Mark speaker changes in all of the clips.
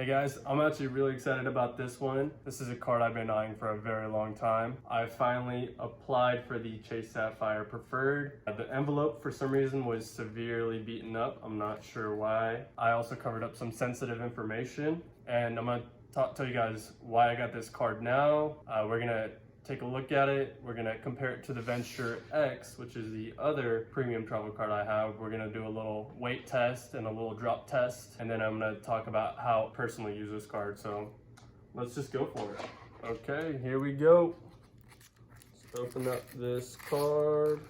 Speaker 1: Hey guys, I'm actually really excited about this one. This is a card I've been eyeing for a very long time. I finally applied for the Chase Sapphire Preferred. The envelope for some reason was severely beaten up. I'm not sure why. I also covered up some sensitive information, and I'm gonna tell you guys why I got this card now. We're gonna take a look at it. We're gonna compare it to the Venture X, which is the other premium travel card I have. We're gonna do a little weight test and a little drop test, and then I'm gonna talk about how I personally use this card. So let's just go for it. Okay, here we go. Let's open up this card.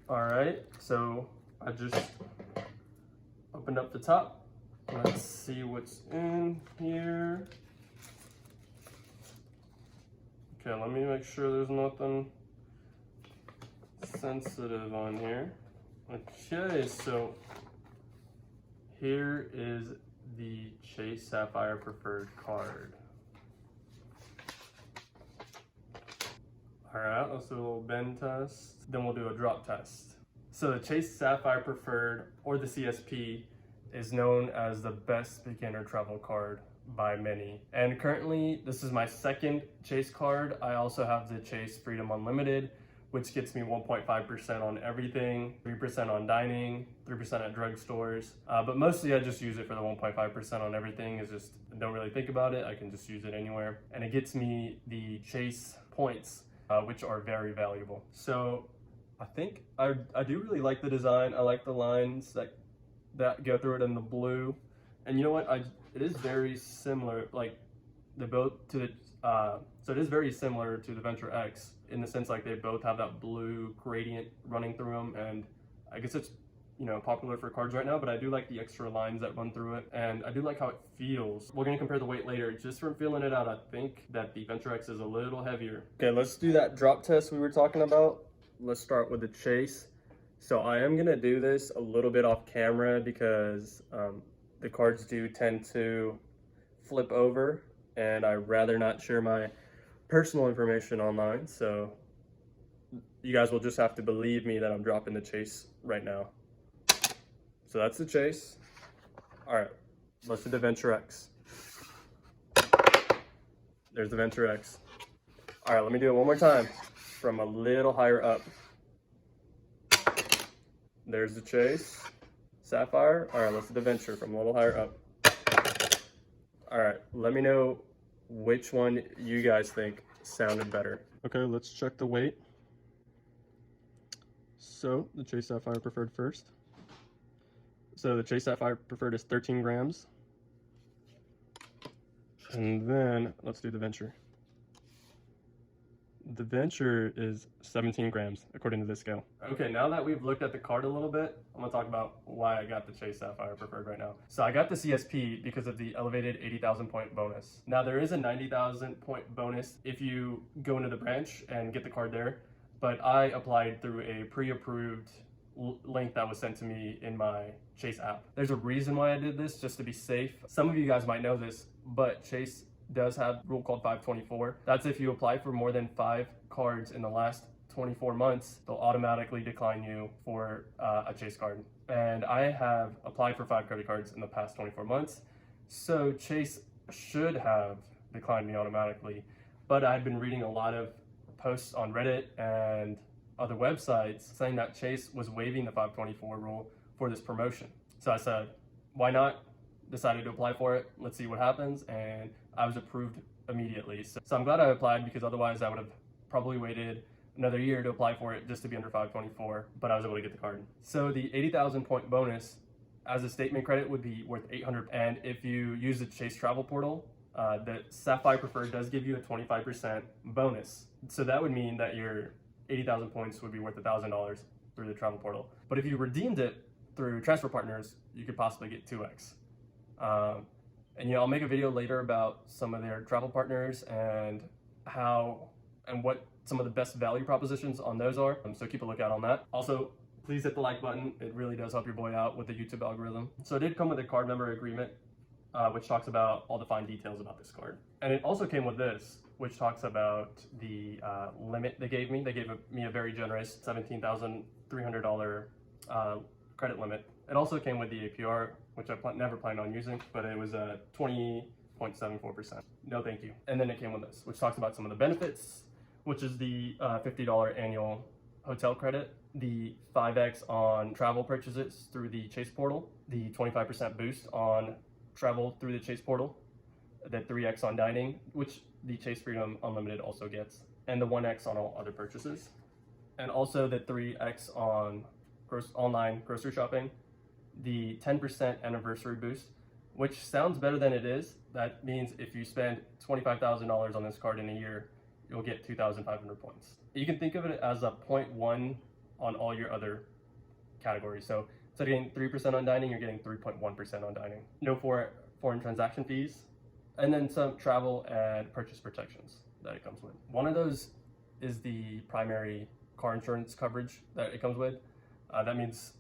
Speaker 1: All right, so I just opened up the top. Let's see what's in here. Okay, let me make sure there's nothing sensitive on here. Okay, so here is the Chase Sapphire Preferred card. All right, let's do a little bend test. Then we'll do a drop test. So the Chase Sapphire Preferred, or the CSP, is known as the best beginner travel card by many. And currently, this is my second Chase card. I also have the Chase Freedom Unlimited, which gets me 1.5% on everything, 3% on dining, 3% at drugstores. But mostly I just use it for the 1.5% on everything. It's just, I don't really think about it. I can just use it anywhere. And it gets me the Chase points, which are very valuable. So I think I do really like the design. I like the lines that go through it in the blue, and you know what, it is very similar, like they both to the so it is very similar to the Venture X in the sense like they both have that blue gradient running through them, and I guess it's, you know, popular for cards right now, but I do like the extra lines that run through it, and I do like how it feels. We're gonna compare the weight later. Just from feeling it out, I think that the Venture X is a little heavier. Okay, let's do that drop test we were talking about. Let's start with the Chase. So I am gonna do this a little bit off camera because the cards do tend to flip over, and I'd rather not share my personal information online. So you guys will just have to believe me that I'm dropping the Chase right now. So that's the Chase. All right, let's do the Venture X. There's the Venture X. All right, let me do it one more time from a little higher up. There's the Chase Sapphire. All right, let's do the Venture from a little higher up. All right, let me know which one you guys think sounded better. Okay, let's check the weight. So the Chase Sapphire Preferred first. So the Chase Sapphire Preferred is 13 grams. And then let's do the Venture. The Venture is 17 grams, according to this scale. Okay, now that we've looked at the card a little bit, I'm gonna talk about why I got the Chase Sapphire Preferred right now. So I got the CSP because of the elevated 80,000 point bonus. Now there is a 90,000 point bonus if you go into the branch and get the card there, but I applied through a pre-approved link that was sent to me in my Chase app. There's a reason why I did this, just to be safe. Some of you guys might know this, but Chase does have a rule called 524. That's if you apply for more than 5 cards in the last 24 months, they'll automatically decline you for a Chase card. And I have applied for 5 credit cards in the past 24 months. So Chase should have declined me automatically. But I've been reading a lot of posts on Reddit and other websites saying that Chase was waiving the 524 rule for this promotion. So I said, why not? Decided to apply for it. Let's see what happens. And I was approved immediately. So I'm glad I applied, because otherwise I would have probably waited another year to apply for it just to be under 524, but I was able to get the card. So the 80,000 point bonus as a statement credit would be worth 800. And if you use the Chase travel portal, the Sapphire Preferred does give you a 25% bonus. So that would mean that your 80,000 points would be worth $1,000 through the travel portal. But if you redeemed it through transfer partners, you could possibly get 2x. And you know, I'll make a video later about some of their travel partners and how and what some of the best value propositions on those are. So keep a lookout on that. Also, please hit the like button. It really does help your boy out with the YouTube algorithm. So it did come with a card member agreement, which talks about all the fine details about this card. And it also came with this, which talks about the limit they gave me. They gave me a very generous $17,300 credit limit. It also came with the APR, which I never planned on using, but it was 20.74%. No thank you. And then it came with this, which talks about some of the benefits, which is the $50 annual hotel credit, the 5x on travel purchases through the Chase portal, the 25% boost on travel through the Chase portal, the 3x on dining, which the Chase Freedom Unlimited also gets, and the 1x on all other purchases, and also the 3x on online grocery shopping, the 10% anniversary boost, which sounds better than it is. That means if you spend $25,000 on this card in a year, you'll get 2,500 points. You can think of it as a 0.1 on all your other categories. So instead of getting 3% on dining, you're getting 3.1% on dining. No foreign transaction fees, and then some travel and purchase protections that it comes with. One of those is the primary car insurance coverage that it comes with. That means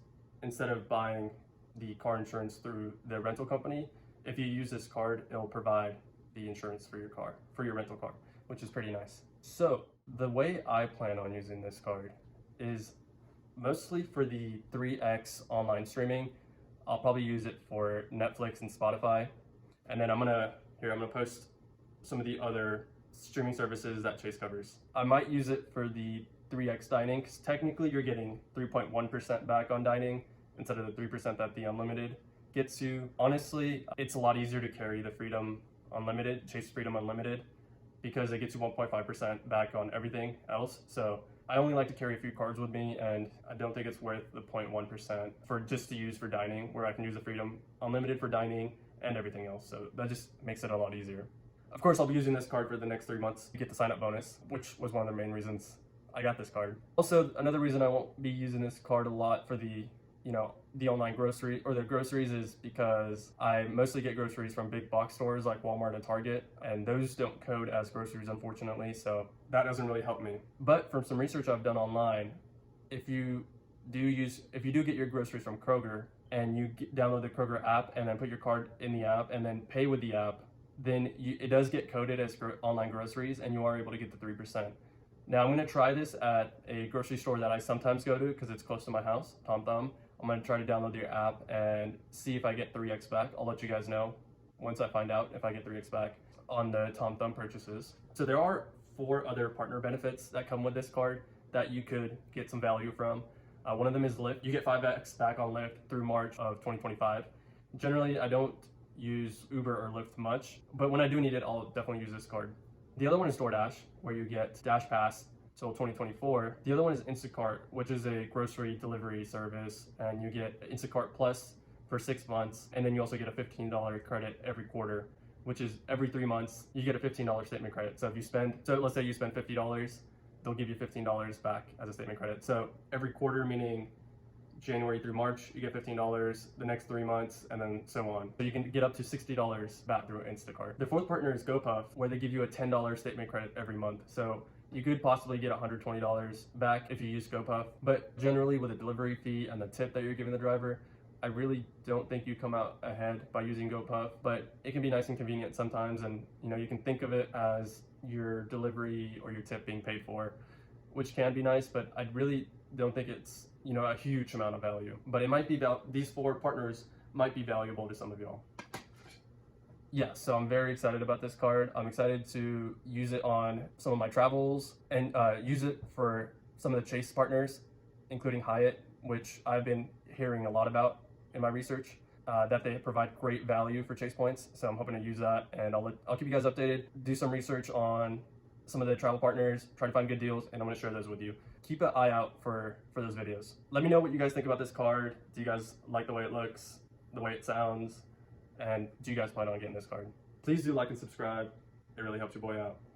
Speaker 1: instead of buying the car insurance through the rental company, if you use this card, it'll provide the insurance for your car, for your rental car, which is pretty nice. So the way I plan on using this card is mostly for the 3x online streaming. I'll probably use it for Netflix and Spotify. And then I'm gonna post some of the other streaming services that Chase covers. I might use it for the 3x dining, because technically you're getting 3.1% back on dining instead of the 3% that the Unlimited gets you. Honestly, it's a lot easier to carry the Freedom Unlimited, Chase Freedom Unlimited, because it gets you 1.5% back on everything else. So I only like to carry a few cards with me, and I don't think it's worth the 0.1% for just to use for dining, where I can use the Freedom Unlimited for dining and everything else. So that just makes it a lot easier. Of course, I'll be using this card for the next 3 months to get the sign-up bonus, which was one of the main reasons I got this card. Also, another reason I won't be using this card a lot for the online grocery or the groceries is because I mostly get groceries from big box stores like Walmart and Target, and those don't code as groceries, unfortunately, so that doesn't really help me. But from some research I've done online, if you do get your groceries from Kroger and you download the Kroger app and then put your card in the app and then pay with the app, then it does get coded as online groceries, and you are able to get the 3%. Now I'm going to try this at a grocery store that I sometimes go to because it's close to my house, Tom Thumb. I'm going to try to download your app and see if I get 3x back. I'll let you guys know once I find out if I get 3x back on the Tom Thumb purchases. So there are 4 other partner benefits that come with this card that you could get some value from. One of them is Lyft. You get 5x back on Lyft through March of 2025. Generally, I don't use Uber or Lyft much, but when I do need it, I'll definitely use this card. The other one is DoorDash, where you get Dash Pass till 2024. The other one is Instacart, which is a grocery delivery service, and you get Instacart Plus for 6 months, and then you also get a $15 credit every quarter, which is every 3 months you get a $15 statement credit. So let's say you spend $50, they'll give you $15 back as a statement credit. So every quarter, meaning January through March, you get $15, the next 3 months, and then so on. So you can get up to $60 back through Instacart. The fourth partner is GoPuff, where they give you a $10 statement credit every month. So you could possibly get $120 back if you use GoPuff, but generally with a delivery fee and the tip that you're giving the driver, I really don't think you come out ahead by using GoPuff, but it can be nice and convenient sometimes, and you can think of it as your delivery or your tip being paid for, which can be nice, but I really don't think it's a huge amount of value. But it might be these 4 partners might be valuable to some of y'all. Yeah, so I'm very excited about this card. I'm excited to use it on some of my travels and use it for some of the Chase partners, including Hyatt, which I've been hearing a lot about in my research, that they provide great value for Chase points. So I'm hoping to use that, and I'll keep you guys updated, do some research on some of the travel partners, try to find good deals, and I'm going to share those with you. Keep an eye out for those videos. Let me know what you guys think about this card. Do you guys like the way it looks, the way it sounds, and do you guys plan on getting this card? Please do like and subscribe. It really helps your boy out.